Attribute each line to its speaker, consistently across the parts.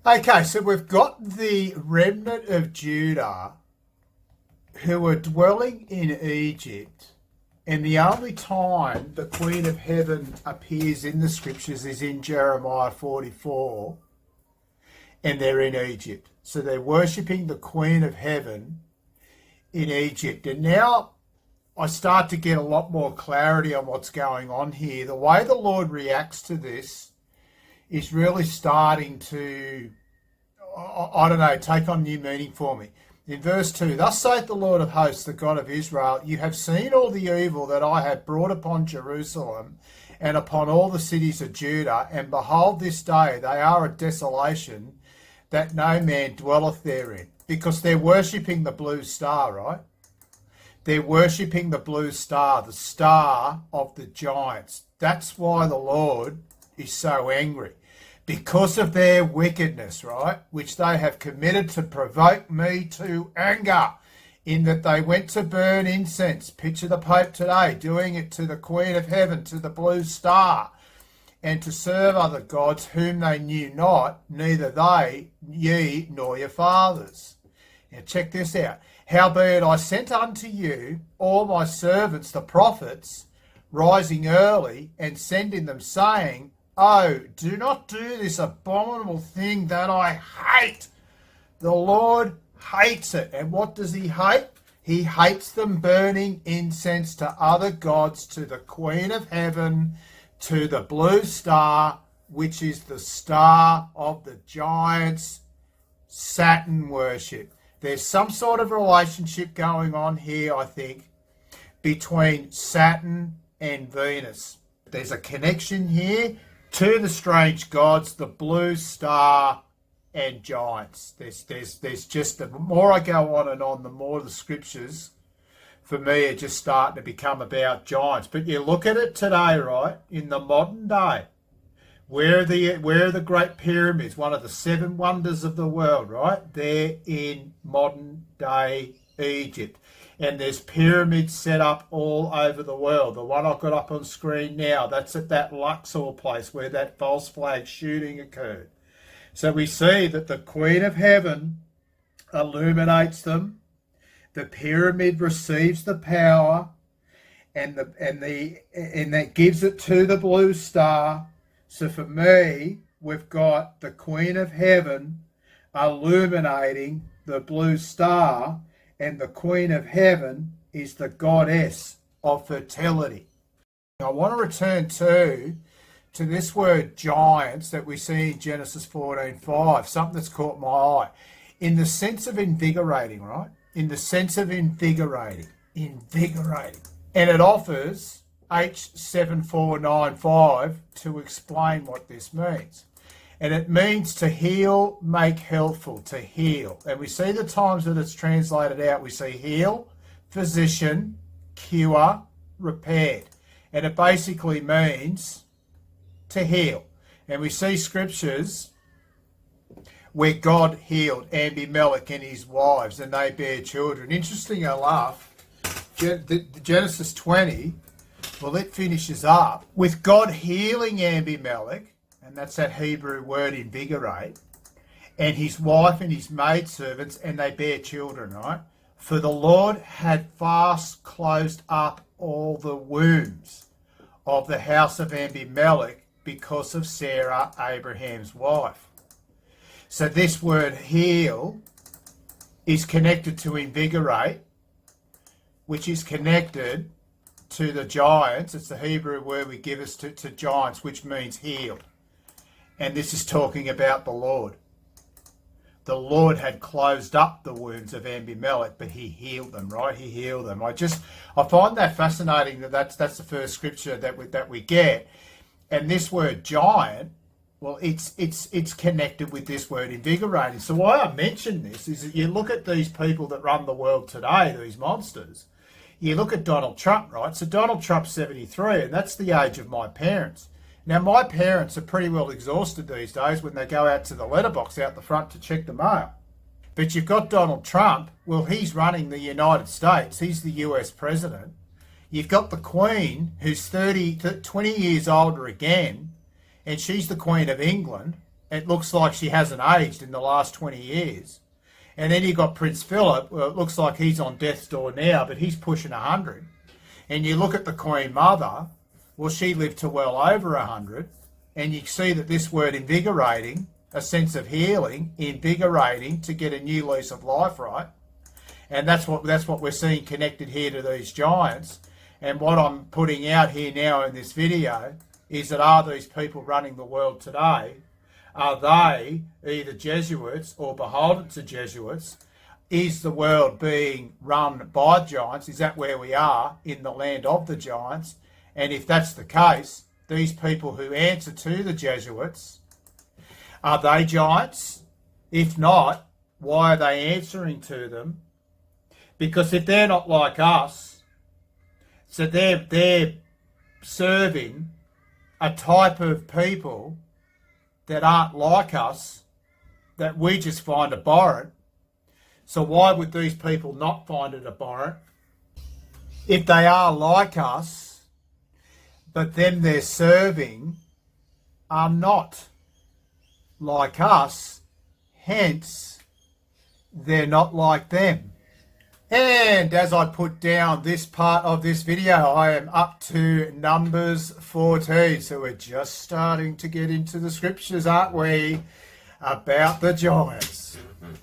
Speaker 1: Okay, so we've got the remnant of Judah who are dwelling in Egypt, and the only time the Queen of Heaven appears in the scriptures is in Jeremiah 44, and they're in Egypt. So they're worshipping the Queen of Heaven in Egypt. And now I start to get a lot more clarity on what's going on here. The way the Lord reacts to this is really starting to, I don't know, take on new meaning for me. In verse 2, thus saith the Lord of hosts, the God of Israel, you have seen all the evil that I have brought upon Jerusalem and upon all the cities of Judah, and behold, this day they are a desolation that no man dwelleth therein. Because they're worshipping the blue star, right? They're worshipping the blue star, the star of the giants. That's why the Lord is so angry. Because of their wickedness, right, which they have committed to provoke me to anger, in that they went to burn incense. Picture the Pope today doing it to the Queen of Heaven, to the blue star, and to serve other gods whom they knew not, neither they, ye, nor your fathers. Now check this out. Howbeit I sent unto you all my servants, the prophets, rising early, and sending them, saying, oh, do not do this abominable thing that I hate. The Lord hates it. And what does he hate? He hates them burning incense to other gods, to the Queen of Heaven, to the blue star, which is the star of the giants, Saturn worship. There's some sort of relationship going on here, I think, between Saturn and Venus. There's a connection here to the strange gods, the blue star and giants. There's just, the more I go on, the more the scriptures for me are just starting to become about giants. But you look at it today, right, in the modern day, where are the great pyramids, one of the seven wonders of the world, right? They're in modern day Egypt. And there's pyramids set up all over the world. The one I've got up on screen now, that's at that Luxor place where that false flag shooting occurred. So we see that the Queen of Heaven illuminates them. The pyramid receives the power, and that gives it to the blue star. So for me, we've got the Queen of Heaven illuminating the blue star, and the Queen of Heaven is the goddess of fertility. I want to return to this word giants that we see in Genesis 14:5, something that's caught my eye, in the sense of invigorating, right? In the sense of invigorating. And it offers H7495 to explain what this means. And it means to heal, make healthful, to heal. And we see the times that it's translated out. We see heal, physician, cure, repaired. And it basically means to heal. And we see scriptures where God healed Abimelech and his wives, and they bear children. Interesting enough, Genesis 20, well, it finishes up with God healing Abimelech, and that's that Hebrew word invigorate, and his wife and his maidservants, and they bear children, right? For the Lord had fast closed up all the wombs of the house of Abimelech because of Sarah, Abraham's wife. So this word heal is connected to invigorate, which is connected to the giants. It's the Hebrew word we give us to giants, which means healed. And this is talking about the Lord. The Lord had closed up the wounds of Abimelech, but he healed them, right? He healed them. I find that fascinating that's the first scripture that we get. And this word giant, well, it's connected with this word invigorating. So why I mention this is that you look at these people that run the world today, these monsters. You look at Donald Trump, right? So Donald Trump's 73, and that's the age of my parents. Now, my parents are pretty well exhausted these days when they go out to the letterbox out the front to check the mail. But you've got Donald Trump. Well, he's running the United States. He's the US president. You've got the Queen, who's 20 years older again, and she's the Queen of England. it looks like she hasn't aged in the last 20 years. And then you got Prince Philip. Well, it looks like he's on death's door now, but he's pushing 100. And you look at the Queen Mother, well, she lived to well over 100. And you see that this word invigorating, a sense of healing, invigorating, to get a new lease of life, right? And that's what we're seeing connected here to these giants. And what I'm putting out here now in this video is that, are these people running the world today? Are they either Jesuits or beholden to Jesuits? Is the world being run by giants? Is that where we are, in the land of the giants? And if that's the case, these people who answer to the Jesuits, are they giants? If not, why are they answering to them? Because if they're not like us, so they're serving a type of people that aren't like us, that we just find abhorrent. So why would these people not find it abhorrent? If they are like us, but them they're serving are not like us, hence they're not like them. And as I put down this part of this video, I am up to Numbers 14. So we're just starting to get into the scriptures, aren't we, about the giants.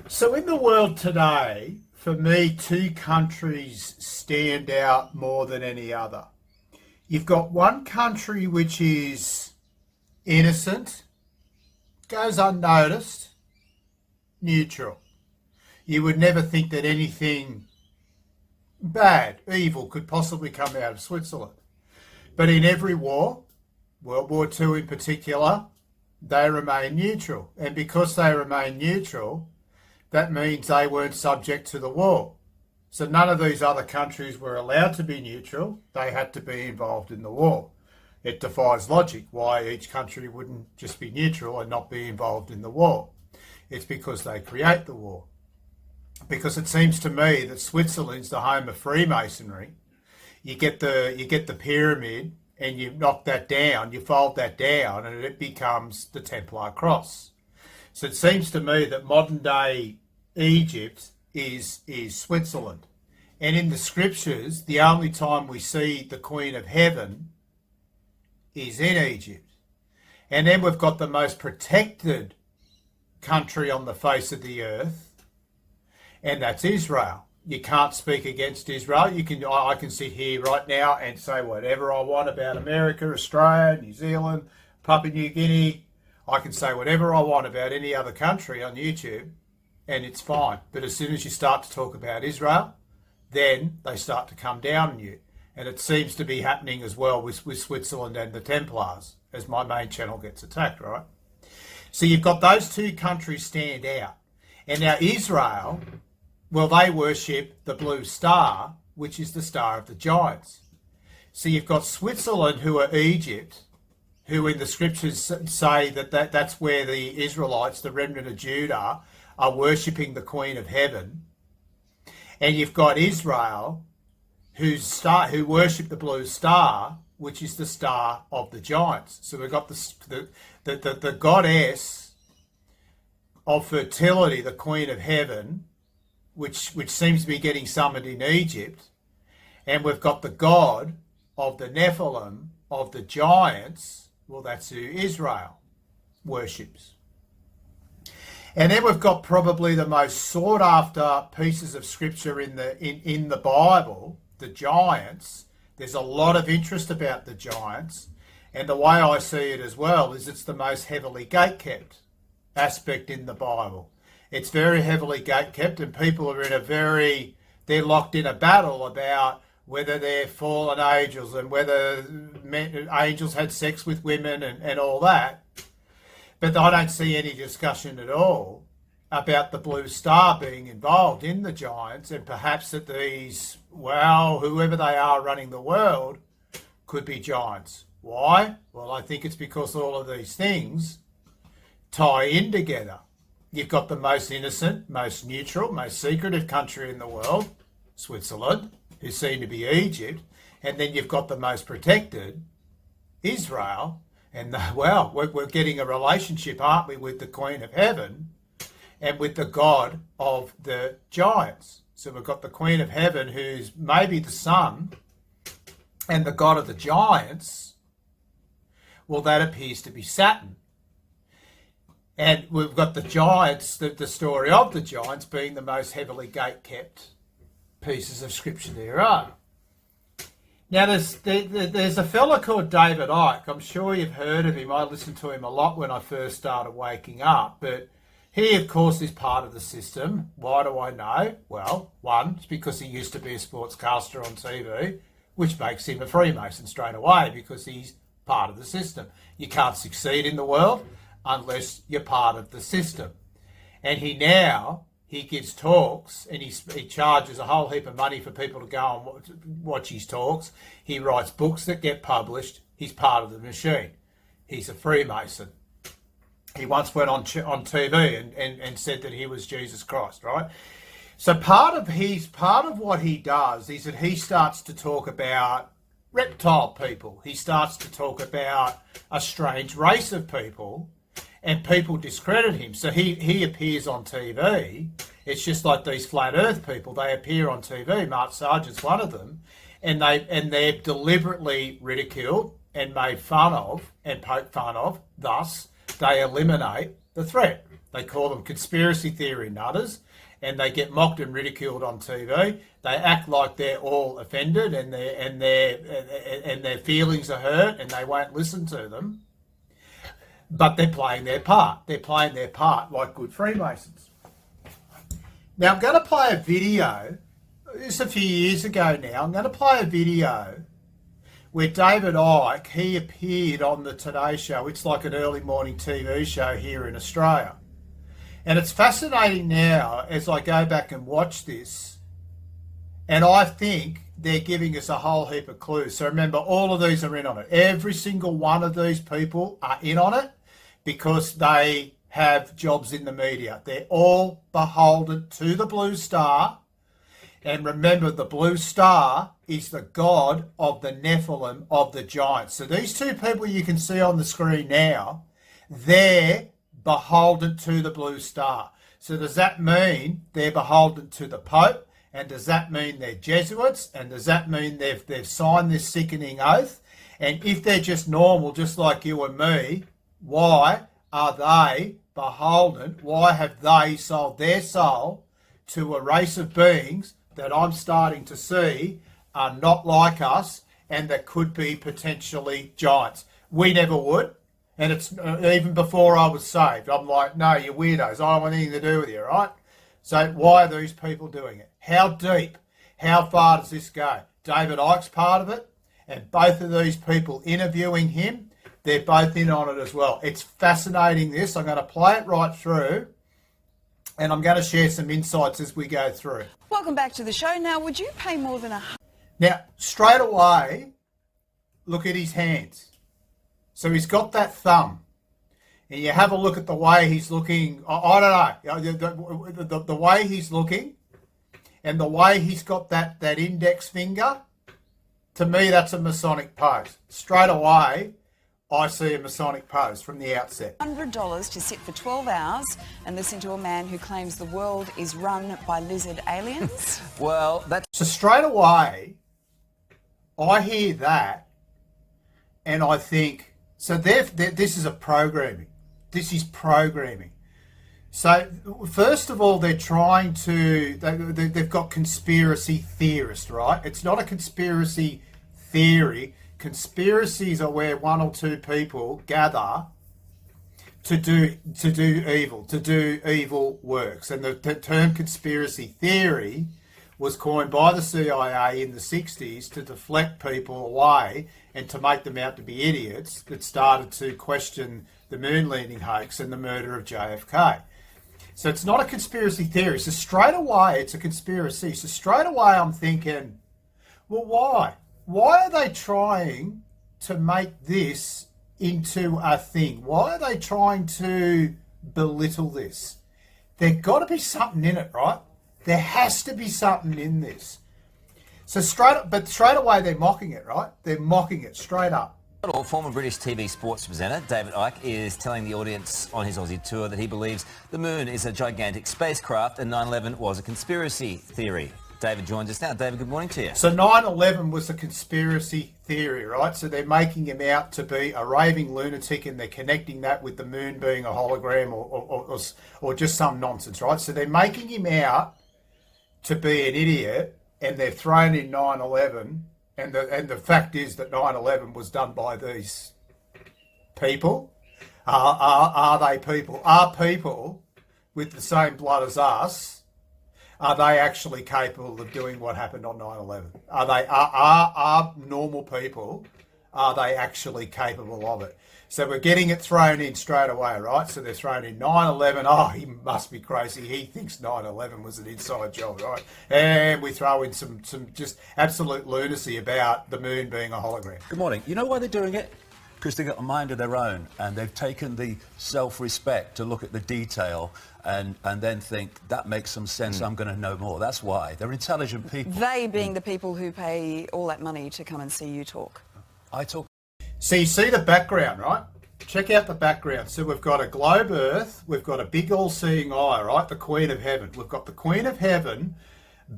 Speaker 1: So in the world today, for me, two countries stand out more than any other. You've got one country which is innocent, goes unnoticed, neutral. You would never think that anything bad, evil, could possibly come out of Switzerland. But in every war, World War II in particular, they remain neutral. And because they remain neutral, that means they weren't subject to the war. So none of these other countries were allowed to be neutral. They had to be involved in the war. It defies logic why each country wouldn't just be neutral and not be involved in the war. It's because they create the war. Because it seems to me that Switzerland's the home of Freemasonry. You get the pyramid and you knock that down, you fold that down, and it becomes the Templar cross. So it seems to me that modern day Egypt is Switzerland. And in the scriptures, the only time we see the Queen of Heaven is in Egypt. And then we've got the most protected country on the face of the earth, and that's Israel. You can't speak against Israel. I can sit here right now and say whatever I want about America, Australia, New Zealand, Papua New Guinea. I can say whatever I want about any other country on YouTube, and it's fine. But as soon as you start to talk about Israel, then they start to come down on you. And it seems to be happening as well with Switzerland and the Templars, as my main channel gets attacked, right? So you've got those two countries stand out. And now Israel, well, they worship the blue star, which is the star of the giants. So you've got Switzerland, who are Egypt, who in the scriptures say that's where the Israelites, the remnant of Judah, are worshipping the Queen of Heaven. And you've got Israel, who worship the blue star, which is the star of the giants. So we've got the goddess of fertility, the Queen of Heaven, which seems to be getting summoned in Egypt, and we've got the god of the Nephilim, of the giants. Well, that's who Israel worships. And then we've got probably the most sought after pieces of scripture in the Bible, the giants. There's a lot of interest about the giants, and the way I see it as well is it's the most heavily gatekept aspect in the Bible. It's very heavily gatekept, and people are they're locked in a battle about whether they're fallen angels and whether angels had sex with women and all that. But I don't see any discussion at all about the blue star being involved in the giants, and perhaps that these, well, whoever they are running the world could be giants. Why? Well, I think it's because all of these things tie in together. You've got the most innocent, most neutral, most secretive country in the world, Switzerland, who seem to be Egypt, and then you've got the most protected, Israel, And well, we're getting a relationship, aren't we, with the Queen of Heaven and with the God of the giants. So we've got the Queen of Heaven, who's maybe the sun, and the God of the giants, well, that appears to be Saturn. And we've got the giants, the story of the giants being the most heavily gate-kept pieces of scripture there are. Now, there's a fella called David Icke. I'm sure you've heard of him. I listened to him a lot when I first started waking up. But he, of course, is part of the system. Why do I know? Well, one, it's because he used to be a sportscaster on TV, which makes him a Freemason straight away because he's part of the system. You can't succeed in the world unless you're part of the system. And he gives talks, and he charges a whole heap of money for people to go and watch his talks. He writes books that get published. He's part of the machine. He's a Freemason. He once went on TV and said that he was Jesus Christ, right? So part of what he does is that he starts to talk about reptile people. He starts to talk about a strange race of people, and people discredit him. So he appears on TV. It's just like these flat earth people. They appear on TV. Mark Sargent's one of them. And they're deliberately ridiculed and made fun of and poked fun of. Thus, they eliminate the threat. They call them conspiracy theory nutters, and they get mocked and ridiculed on TV. They act like they're all offended and their feelings are hurt, and they won't listen to them. But they're playing their part. They're playing their part like good Freemasons. Now, I'm going to play a video. This is a few years ago now. I'm going to play a video where David Icke, he appeared on the Today Show. It's like an early morning TV show here in Australia. And it's fascinating now as I go back and watch this. And I think they're giving us a whole heap of clues. So remember, all of these are in on it. Every single one of these people are in on it because they have jobs in the media. They're all beholden to the Blue Star. And remember, the Blue Star is the god of the Nephilim, of the giants. So these two people you can see on the screen now, they're beholden to the Blue Star. So does that mean they're beholden to the Pope? And does that mean they're Jesuits? And does that mean they've signed this sickening oath? And if they're just normal, just like you and me, why are they beholden? Why have they sold their soul to a race of beings that I'm starting to see are not like us and that could be potentially giants? We never would. And it's even before I was saved. I'm like, no, you weirdos. I don't want anything to do with you, right? So why are these people doing it? How deep? How far does this go? David Icke's part of it, and both of these people interviewing him, they're both in on it as well. It's fascinating, this. I'm going to play it right through, and I'm going to share some insights as we go through.
Speaker 2: Welcome back to the show. Now, would you pay more than
Speaker 1: Now, straight away, look at his hands. So he's got that thumb. And you have a look at the way he's looking. I don't know. The way he's looking and the way he's got that index finger, to me, that's a Masonic pose. Straight away, I see a Masonic pose from the outset.
Speaker 2: $100 to sit for 12 hours and listen to a man who claims the world is run by lizard aliens?
Speaker 3: Well, that's...
Speaker 1: So straight away, I hear that and I think, so this is a programming. This is programming. So first of all, they're trying to, they've got conspiracy theorists, right? It's not a conspiracy theory. Conspiracies are where one or two people gather to do evil works. And the term conspiracy theory was coined by the CIA in the 60s to deflect people away and to make them out to be idiots that started to question the moon landing hoax and the murder of JFK. So it's not a conspiracy theory. So straight away, it's a conspiracy. So straight away, I'm thinking, well, why? Why are they trying to make this into a thing? Why are they trying to belittle this? There's got to be something in it, right? There has to be something in this. So straight away, they're mocking it, right? They're mocking it straight up.
Speaker 3: Former British TV sports presenter David Icke is telling the audience on his Aussie tour that he believes the moon is a gigantic spacecraft and 9/11 was a conspiracy theory. David joins us now. David, good morning to you.
Speaker 1: So 9/11 was a conspiracy theory, right? So they're making him out to be a raving lunatic, and they're connecting that with the moon being a hologram or just some nonsense, right? So they're making him out to be an idiot, and they're thrown in 9/11. And the fact is that 9/11 was done by these people. Are they people? Are people with the same blood as us? Are they actually capable of doing what happened on 9/11? Are normal people? Are they actually capable of it? So we're getting it thrown in straight away, right? So they're thrown in 9/11. Oh, he must be crazy. He thinks 9/11 was an inside job, right? And we throw in some just absolute lunacy about the moon being a hologram.
Speaker 4: Good morning. You know why they're doing it? Because they've got a mind of their own, and they've taken the self-respect to look at the detail and then think, that makes some sense, I'm going to know more. That's why. They're intelligent people.
Speaker 2: They being the people who pay all that money to come and see you talk.
Speaker 4: I talk.
Speaker 1: So you see the background, right? Check out the background. So we've got a globe Earth, we've got a big all-seeing eye, right? The Queen of Heaven. We've got the Queen of Heaven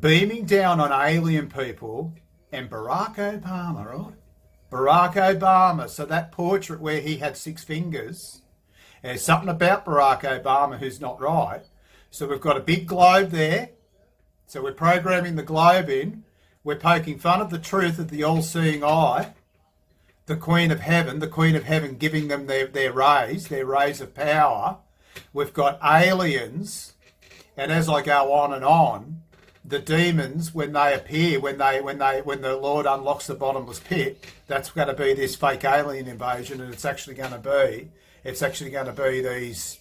Speaker 1: beaming down on alien people, and Barack Obama, right? Barack Obama. So that portrait where he had 6 fingers, there's something about Barack Obama who's not right. So we've got a big globe there. So we're programming the globe in. We're poking fun of the truth of the all-seeing eye. The Queen of Heaven giving them their rays of power. We've got aliens, and as I go on, the demons, when they appear, when the Lord unlocks the bottomless pit, that's going to be this fake alien invasion, and it's actually going to be these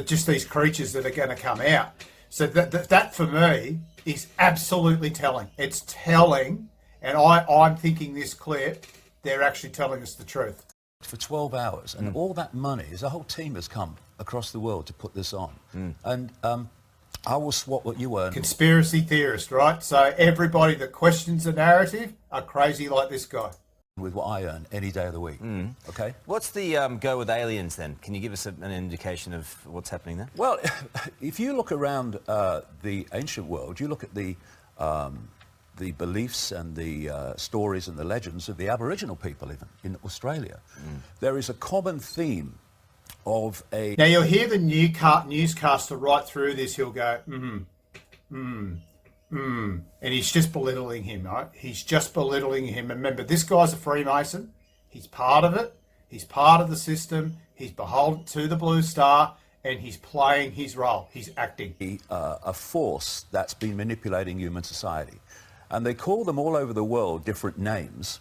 Speaker 1: just these creatures that are going to come out. So that for me is absolutely telling. It's telling, and I'm thinking this clip, they're actually telling us the truth.
Speaker 4: For 12 hours, and all that money, a whole team has come across the world to put this on. And I will swap what you earn.
Speaker 1: Conspiracy theorist, right? So everybody that questions the narrative are crazy like this guy.
Speaker 4: With what I earn any day of the week. Okay?
Speaker 3: What's the go with aliens then? Can you give us an indication of what's happening there?
Speaker 4: Well, if you look around the ancient world, you look at the beliefs and the stories and the legends of the Aboriginal people even in Australia. There is a common theme of a...
Speaker 1: Now you'll hear the newscaster right through this, he'll go, and he's just belittling him, right? He's just belittling him. And remember, this guy's a freemason. He's part of it. He's part of the system. He's beholden to the Blue Star, and he's playing his role. He's acting.
Speaker 4: A force that's been manipulating human society. And they call them all over the world different names.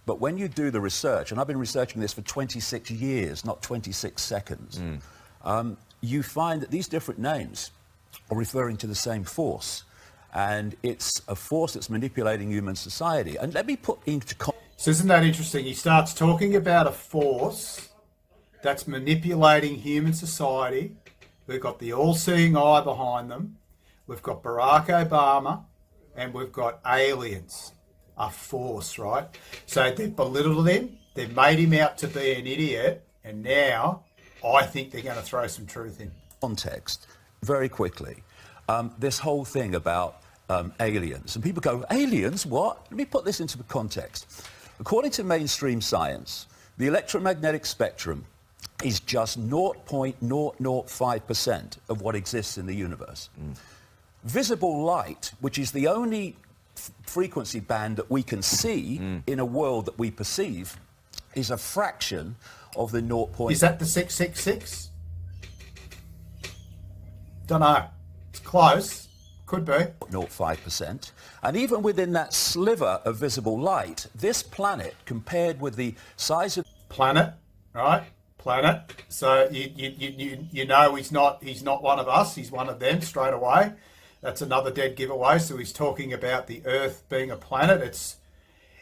Speaker 4: But when you do the research, and I've been researching this for 26 years, not 26 seconds, you find that these different names are referring to the same force. And it's a force that's manipulating human society. And let me put into context.
Speaker 1: So isn't that interesting? He starts talking about a force that's manipulating human society. We've got the all-seeing eye behind them. We've got Barack Obama. And we've got aliens, a force, right? So they've belittled him, they've made him out to be an idiot, and now I think they're going to throw some truth in.
Speaker 4: Context, very quickly, this whole thing about aliens. And people go, aliens, what? Let me put this into the context. According to mainstream science, the electromagnetic spectrum is just 0.005% of what exists in the universe. Visible light, which is the only frequency band that we can see in a world that we perceive, is a fraction of the 0.
Speaker 1: Is that the 666? Don't know. It's close. Could be.
Speaker 4: 0.05%. And even within that sliver of visible light, this planet, compared with the size of...
Speaker 1: Planet, right? Planet. So you know he's not one of us. He's one of them straight away. That's another dead giveaway. So he's talking about the Earth being a planet.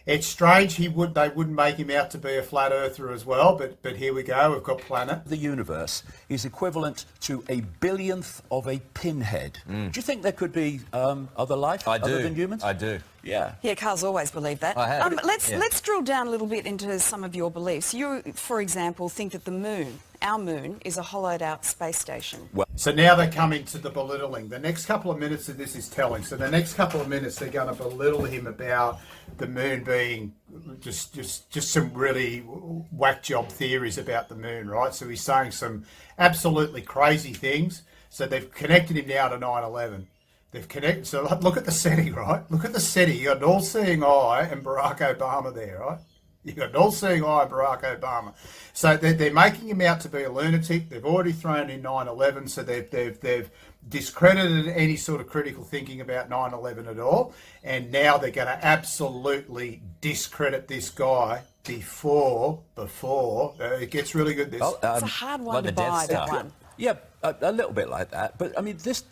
Speaker 1: It's strange they wouldn't make him out to be a flat earther as well, but here we go, we've got planet.
Speaker 4: The universe is equivalent to a billionth of a pinhead. Do you think there could be other life other than humans?
Speaker 3: I do.
Speaker 4: Yeah.
Speaker 2: Yeah, Carl's always believed that.
Speaker 3: I have.
Speaker 2: Let's drill down a little bit into some of your beliefs. You, for example, think that the moon, our moon, is a hollowed-out space station.
Speaker 1: So now they're coming to the belittling. The next couple of minutes of this is telling. So the next couple of minutes they're going to belittle him about the moon being just some really whack job theories about the moon, right? So he's saying some absolutely crazy things. So they've connected him now to 9/11. They've connected. So look at the setting, right? Look at the setting. You got an all-seeing eye and Barack Obama there, right? You got an all-seeing eye and Barack Obama. So they're making him out to be a lunatic. They've already thrown in 9/11, so they've discredited any sort of critical thinking about 9/11 at all. And now they're going to absolutely discredit this guy before it gets really good. This
Speaker 2: It's a hard one
Speaker 3: like
Speaker 2: to
Speaker 3: the Death
Speaker 2: buy, that
Speaker 3: Star.
Speaker 2: one.
Speaker 4: Yeah, a little bit like that. But I mean, this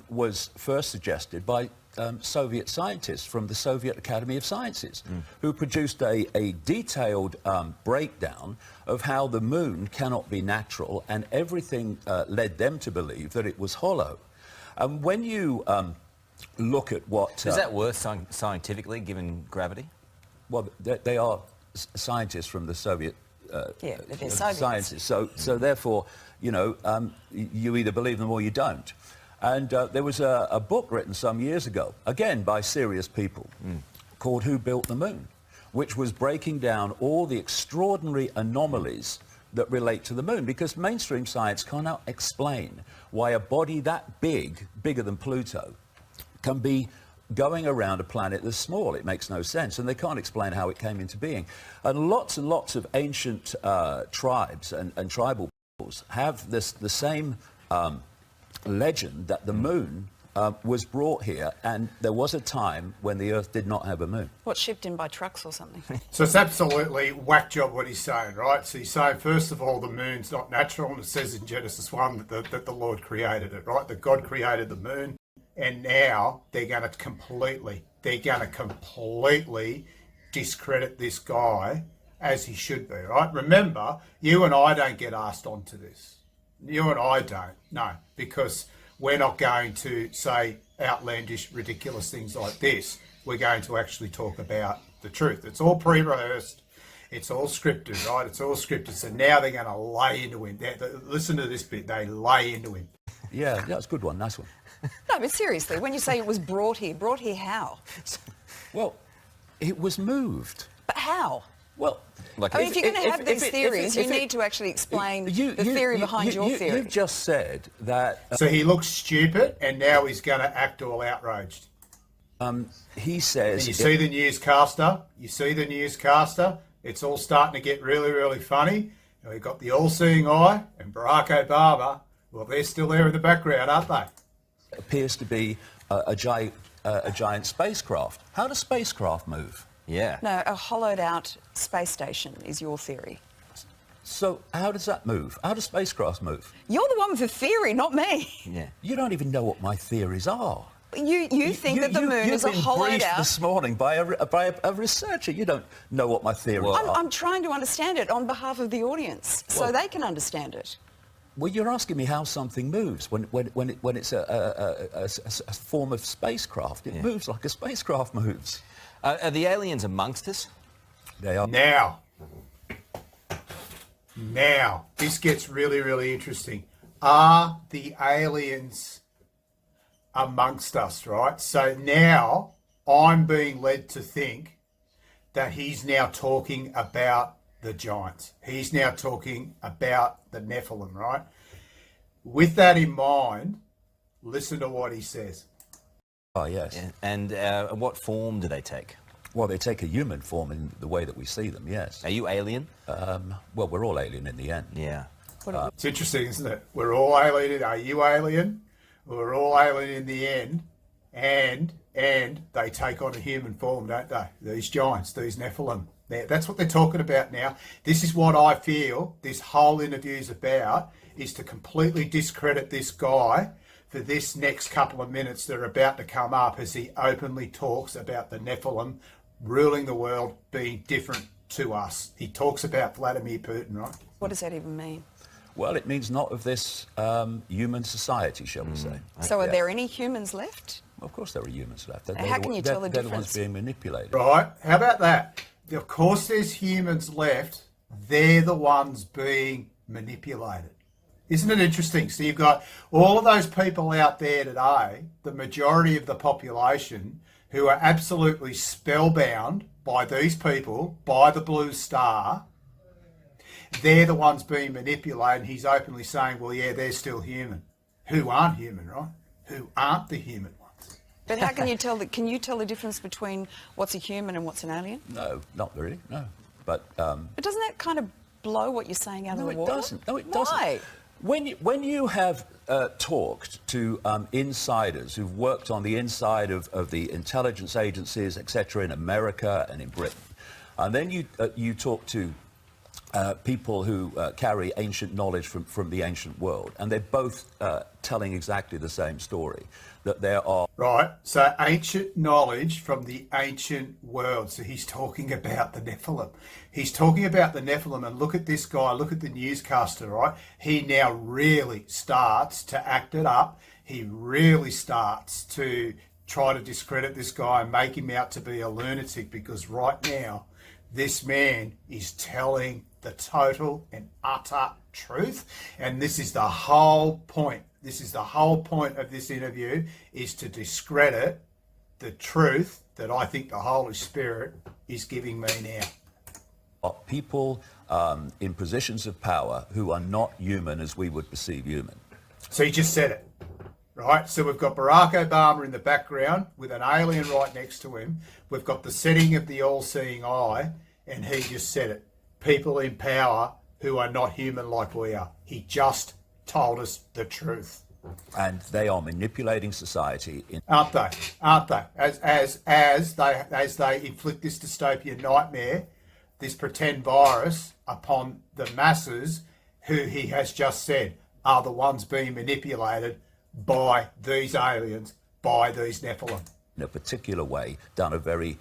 Speaker 4: was first suggested by Soviet scientists from the Soviet Academy of Sciences, who produced a detailed breakdown of how the moon cannot be natural, and everything led them to believe that it was hollow. And when you look at what...
Speaker 3: Is that worse scientifically, given gravity?
Speaker 4: Well, they are scientists from the Soviet
Speaker 2: Yeah, they're Soviets.
Speaker 4: sciences. So therefore, you know, you either believe them or you don't. And there was a book written some years ago, again by serious people, called Who Built the Moon, which was breaking down all the extraordinary anomalies that relate to the moon, because mainstream science cannot explain why a body that big, bigger than Pluto, can be going around a planet that's small. It makes no sense, and they can't explain how it came into being. And lots of ancient tribes and tribal peoples have the same legend that the moon was brought here, and there was a time when the Earth did not have a moon.
Speaker 2: What, shipped in by trucks or something?
Speaker 1: So it's absolutely whack job what he's saying, right? So he's saying, first of all, the moon's not natural, and it says in Genesis 1 that the Lord created it, right? That God created the moon, and now they're going to completely discredit this guy as he should be, right? Remember, you and I don't get asked onto this. You and I don't, no, because we're not going to say outlandish, ridiculous things like this. We're going to actually talk about the truth. It's all pre-rehearsed. It's all scripted, right? It's all scripted. So now they're going to lay into him. Listen to this bit. They lay into him.
Speaker 4: Yeah, that's a good one. Nice one.
Speaker 2: No, but seriously, when you say it was brought here how?
Speaker 4: Well, it was moved.
Speaker 2: But how?
Speaker 4: Well,
Speaker 3: Like
Speaker 2: I mean, if you're going to have these theories, you need to actually explain the theory behind your theory.
Speaker 4: You've just said that...
Speaker 1: So he looks stupid, and now he's going to act all outraged.
Speaker 4: he says...
Speaker 1: And you see the newscaster. It's all starting to get really, really funny. And we've got the all-seeing eye and Barack Obama. Well, they're still there in the background, aren't they?
Speaker 4: appears to be a giant spacecraft. How does spacecraft move?
Speaker 3: Yeah.
Speaker 2: No, a hollowed-out space station is your theory.
Speaker 4: So how does that move? How do spacecraft move?
Speaker 2: You're the one with the theory, not me.
Speaker 3: Yeah.
Speaker 4: You don't even know what my theories are.
Speaker 2: You think that the moon is a hollowed
Speaker 4: briefed
Speaker 2: out...
Speaker 4: this morning by a researcher. You don't know what my theories are.
Speaker 2: I'm trying to understand it on behalf of the audience so they can understand it.
Speaker 4: Well, you're asking me how something moves when it's a form of spacecraft. It moves like a spacecraft moves.
Speaker 3: Are the aliens amongst us?
Speaker 4: They are.
Speaker 1: Now, this gets really, really interesting. Are the aliens amongst us, right? So now I'm being led to think that he's now talking about the giants. He's now talking about the Nephilim, right? With that in mind, listen to what he says.
Speaker 4: Oh, yes.
Speaker 3: Yeah. And what form do they take?
Speaker 4: Well, they take a human form in the way that we see them, yes.
Speaker 3: Are you alien?
Speaker 4: Well, we're all alien in the end.
Speaker 3: Yeah.
Speaker 1: It's interesting, isn't it? We're all alien. Are you alien? We're all alien in the end. And they take on a human form, don't they? These giants, these Nephilim. That's what they're talking about now. This is what I feel this whole interview is about, is to completely discredit this guy for this next couple of minutes that are about to come up as he openly talks about the Nephilim ruling the world, being different to us. He talks about Vladimir Putin, right?
Speaker 2: What does that even mean?
Speaker 4: Well, it means not of this human society, shall we say.
Speaker 2: So are there any humans left?
Speaker 4: Of course there are humans left.
Speaker 2: How can you tell the
Speaker 4: They're the ones
Speaker 2: difference?
Speaker 4: being manipulated.
Speaker 1: Right? How about that? Of course there's humans left. They're the ones being manipulated. Isn't it interesting? So you've got all of those people out there today, the majority of the population, who are absolutely spellbound by these people, by the Blue Star. They're the ones being manipulated. He's openly saying, well, yeah, they're still human. Who aren't human, right? Who aren't the human ones?
Speaker 2: But how can you tell can you tell the difference between what's a human and what's an alien?
Speaker 4: No, not really, no. But
Speaker 2: But doesn't that kind of blow what you're saying out of the water?
Speaker 4: No, it doesn't. No, it
Speaker 2: Why?
Speaker 4: doesn't. When you have talked to insiders who've worked on the inside of the intelligence agencies, etc., in America and in Britain, and then you talk to people who carry ancient knowledge from the ancient world, and they're both telling exactly the same story, that there are...
Speaker 1: Right, so ancient knowledge from the ancient world. So he's talking about the Nephilim. He's talking about the Nephilim, and look at this guy, look at the newscaster, right? He now really starts to act it up. He really starts to try to discredit this guy and make him out to be a lunatic, because right now this man is telling the total and utter truth. And this is the whole point. This is the whole point of this interview, is to discredit the truth that I think the Holy Spirit is giving me now.
Speaker 4: People in positions of power who are not human as we would perceive human.
Speaker 1: So he just said it, right? So we've got Barack Obama in the background with an alien right next to him. We've got the setting of the all-seeing eye, and he just said it. People in power who are not human like we are. He just told us the truth.
Speaker 4: And they are manipulating society.
Speaker 1: Aren't they? Aren't they? As they inflict this dystopian nightmare, this pretend virus upon the masses, who he has just said are the ones being manipulated by these aliens, by these Nephilim.
Speaker 4: In a particular way, down a very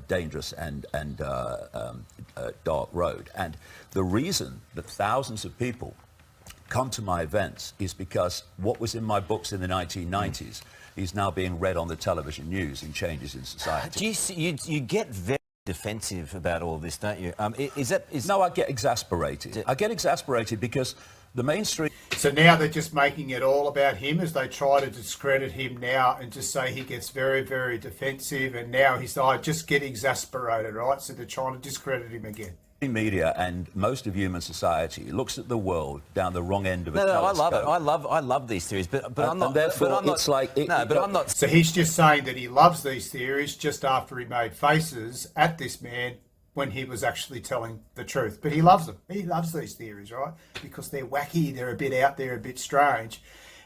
Speaker 4: dangerous and dark road. And the reason that thousands of people come to my events is because what was in my books in the 1990s is now being read on the television news in changes in society.
Speaker 3: Do you, see, you get very defensive about all this, don't you?
Speaker 4: No, I get exasperated. I get exasperated because the mainstream...
Speaker 1: So now they're just making it all about him as they try to discredit him now and just say he gets very, very defensive, and now he's just get exasperated, right? So they're trying to discredit him again.
Speaker 4: Media and most of human society looks at the world down the wrong end of a
Speaker 3: No,
Speaker 4: telescope.
Speaker 3: I love it. I love these theories, but I'm not.
Speaker 4: Therefore,
Speaker 3: but I'm not,
Speaker 4: it's like...
Speaker 3: but I'm not.
Speaker 1: So he's just saying that he loves these theories just after he made faces at this man when he was actually telling the truth. But he loves them. He loves these theories, right? Because they're wacky, they're a bit out there, a bit strange.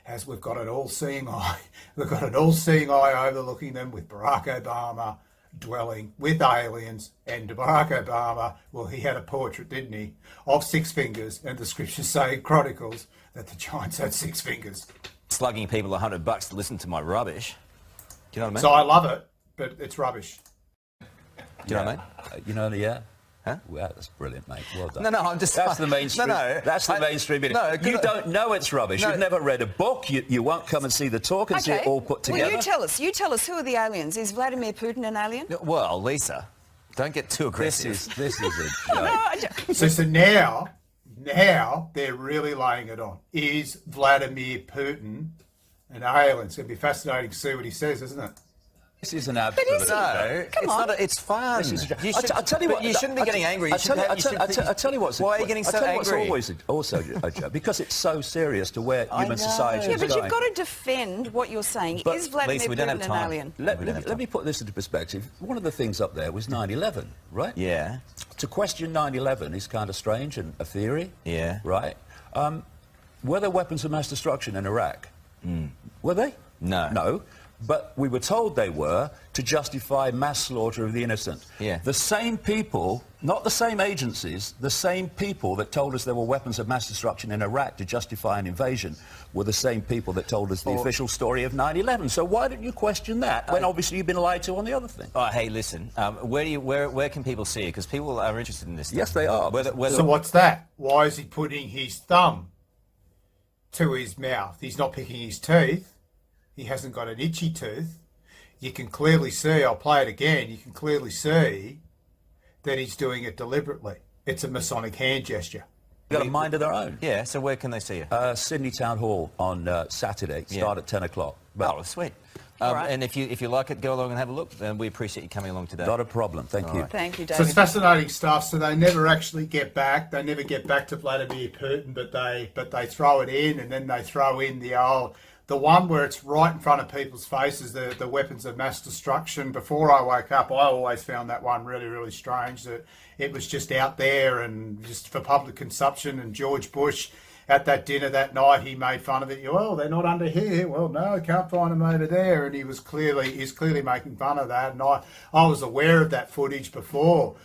Speaker 1: As we've got an all-seeing eye. We've got an all-seeing eye overlooking them, with Barack Obama dwelling with aliens. And Barack Obama, well, he had a portrait, didn't he, of 6 fingers, and the scriptures say in Chronicles that the giants had 6 fingers.
Speaker 3: Slugging people $100 to listen to my rubbish. Do you know what I mean?
Speaker 1: So I love it, but it's rubbish.
Speaker 3: Do you know what I mean?
Speaker 4: You know, yeah.
Speaker 3: Huh?
Speaker 4: Wow, that's brilliant, mate. Well done.
Speaker 3: No, I'm just...
Speaker 4: That's the mainstream.
Speaker 3: No,
Speaker 4: that's the mainstream bit.
Speaker 3: No,
Speaker 4: you don't know it's rubbish.
Speaker 3: No.
Speaker 4: You've never read a book. You won't come and see the talk and see it all put together.
Speaker 2: Well, you tell us, who are the aliens? Is Vladimir Putin an alien?
Speaker 3: Well, Lisa, don't get too aggressive.
Speaker 4: This is a joke.
Speaker 1: So now they're really laying it on. Is Vladimir Putin an alien? It's going to be fascinating to see what he says, isn't it?
Speaker 4: This is an absolute...
Speaker 3: No,
Speaker 2: Come on.
Speaker 3: It's fun.
Speaker 4: I'll tell you what.
Speaker 3: You shouldn't be getting angry.
Speaker 4: I'll tell you what's...
Speaker 3: Why are you getting so
Speaker 4: I'll tell you
Speaker 3: angry?
Speaker 4: what's always also a joke, because it's so serious to where human society
Speaker 2: Yeah,
Speaker 4: is
Speaker 2: but
Speaker 4: going.
Speaker 2: you've got to defend what you're saying.
Speaker 4: But,
Speaker 2: Is Vladimir
Speaker 3: Lisa, we don't have
Speaker 2: Putin an
Speaker 3: time.
Speaker 2: alien?
Speaker 4: Let me put this into perspective. One of the things up there was 9/11, right?
Speaker 3: Yeah.
Speaker 4: To question 9/11 is kind of strange and a theory.
Speaker 3: Yeah.
Speaker 4: Right? Were there weapons of mass destruction in Iraq? Were they?
Speaker 3: No.
Speaker 4: No. But we were told they were to justify mass slaughter of the innocent.
Speaker 3: Yeah.
Speaker 4: The same people, not the same agencies, the same people that told us there were weapons of mass destruction in Iraq to justify an invasion were the same people that told us the official story of 9/11. So why don't you question that when obviously you've been lied to on the other thing?
Speaker 3: Oh, hey, listen, where can people see it? Because people are interested in this stuff.
Speaker 4: Yes, they are.
Speaker 1: So what's that? Why is he putting his thumb to his mouth? He's not picking his teeth. He hasn't got an itchy tooth. You can clearly see, I'll play it again, you can clearly see that he's doing it deliberately. It's a Masonic hand gesture.
Speaker 4: They've got a mind of their own.
Speaker 3: Yeah, so where can they see you?
Speaker 4: Sydney Town Hall on Saturday, start at 10 o'clock.
Speaker 3: Oh, sweet.
Speaker 2: Right.
Speaker 3: And if you like it, go along and have a look. And we appreciate you coming along today.
Speaker 4: Not a problem. Thank you.
Speaker 2: Thank you,
Speaker 1: So
Speaker 2: David.
Speaker 1: it's fascinating stuff. So they never actually get back. They never get back to Vladimir Putin, but they throw it in, and then they throw in the one where it's right in front of people's faces, the weapons of mass destruction. Before I woke up, I always found that one really, really strange, that it was just out there and just for public consumption. And George Bush, at that dinner that night, he made fun of it. Well, they're not under here. Well, no, I can't find them over there. And he's clearly making fun of that. And I was aware of that footage before.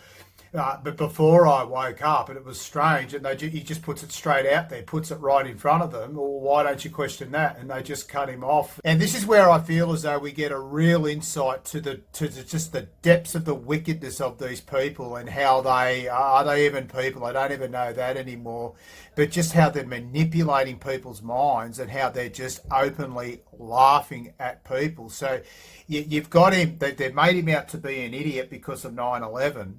Speaker 1: But before I woke up, and it was strange, and he just puts it straight out there, puts it right in front of them. Well, why don't you question that? And they just cut him off. And this is where I feel as though we get a real insight to just the depths of the wickedness of these people, and how are they even people? I don't even know that anymore. But just how they're manipulating people's minds, and how they're just openly laughing at people. So you've got him, they've made him out to be an idiot because of 9/11.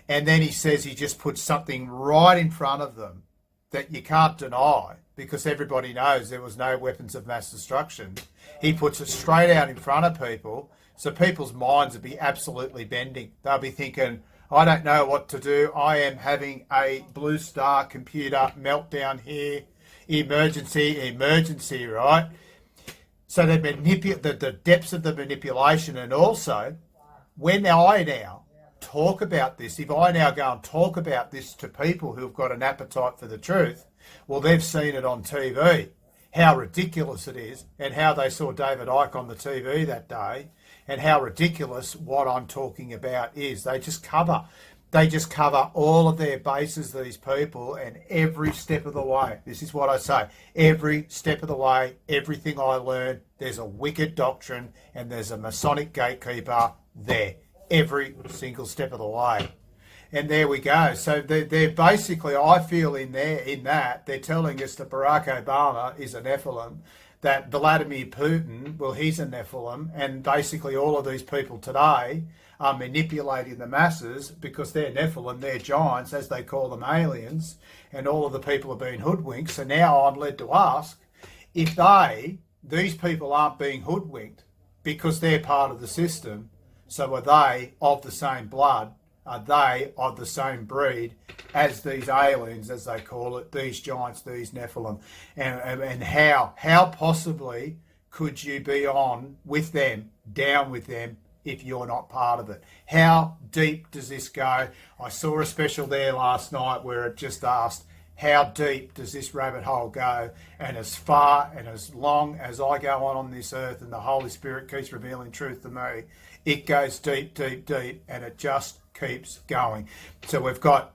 Speaker 1: And then he says he just puts something right in front of them that you can't deny, because everybody knows there was no weapons of mass destruction. He puts it straight out in front of people, so people's minds will be absolutely bending. They'll be thinking, I don't know what to do. I am having a Blue Star computer meltdown here. Emergency, right? So the depths of the manipulation, and also when I now talk about this, if I now go and talk about this to people who've got an appetite for the truth, well, they've seen it on TV, how ridiculous it is, and how they saw David Icke on the TV that day, and how ridiculous what I'm talking about is. They just cover all of their bases, these people, and every step of the way. This is what I say. Every step of the way, everything I learn, there's a wicked doctrine and there's a Masonic gatekeeper there. Every single step of the way. And there we go. So they're basically, I feel in that, they're telling us that Barack Obama is a Nephilim, that Vladimir Putin, well, he's a Nephilim, and basically all of these people today are manipulating the masses because they're Nephilim, they're giants, as they call them, aliens, and all of the people have been hoodwinked. So now I'm led to ask, if these people aren't being hoodwinked because they're part of the system, so are they of the same blood? Are they of the same breed as these aliens, as they call it, these giants, these Nephilim? And how possibly could you be on with them, down with them, if you're not part of it? How deep does this go? I saw a special there last night where it just asked, how deep does this rabbit hole go? And as far and as long as I go on this earth and the Holy Spirit keeps revealing truth to me, it goes deep, deep, deep, and it just keeps going. So we've got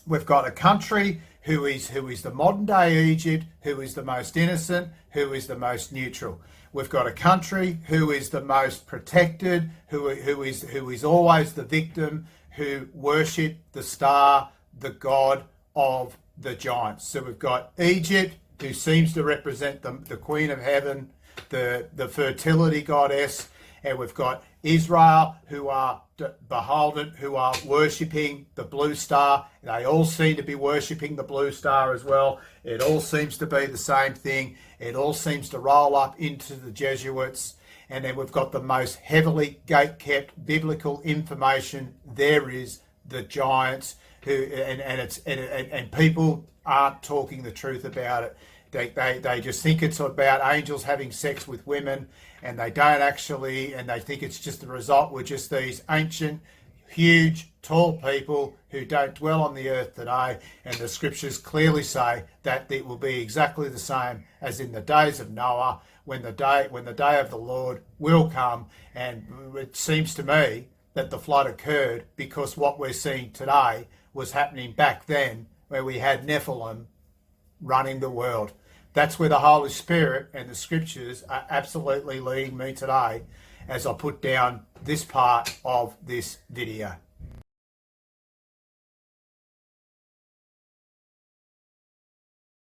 Speaker 1: a country who is the modern day Egypt, who is the most innocent, who is the most neutral. We've got a country who is the most protected, who is always the victim, who worship the star, the god of the giants. So we've got Egypt, who seems to represent the Queen of Heaven, the fertility goddess, and we've got Israel, who are beholden, who are worshipping the blue star. They all seem to be worshipping the blue star as well. It all seems to be the same thing. It all seems to roll up into the Jesuits. And then we've got the most heavily gate-kept biblical information there is, the giants, and people aren't talking the truth about it. They just think it's about angels having sex with women, and they don't actually, and they think it's just the result. We're just these ancient, huge, tall people who don't dwell on the earth today, and the scriptures clearly say that it will be exactly the same as in the days of Noah, when the day of the Lord will come. And it seems to me that the flood occurred because what we're seeing today was happening back then, where we had Nephilim running the world. That's where the Holy Spirit and the scriptures are absolutely leading me today as I put down this part of this video.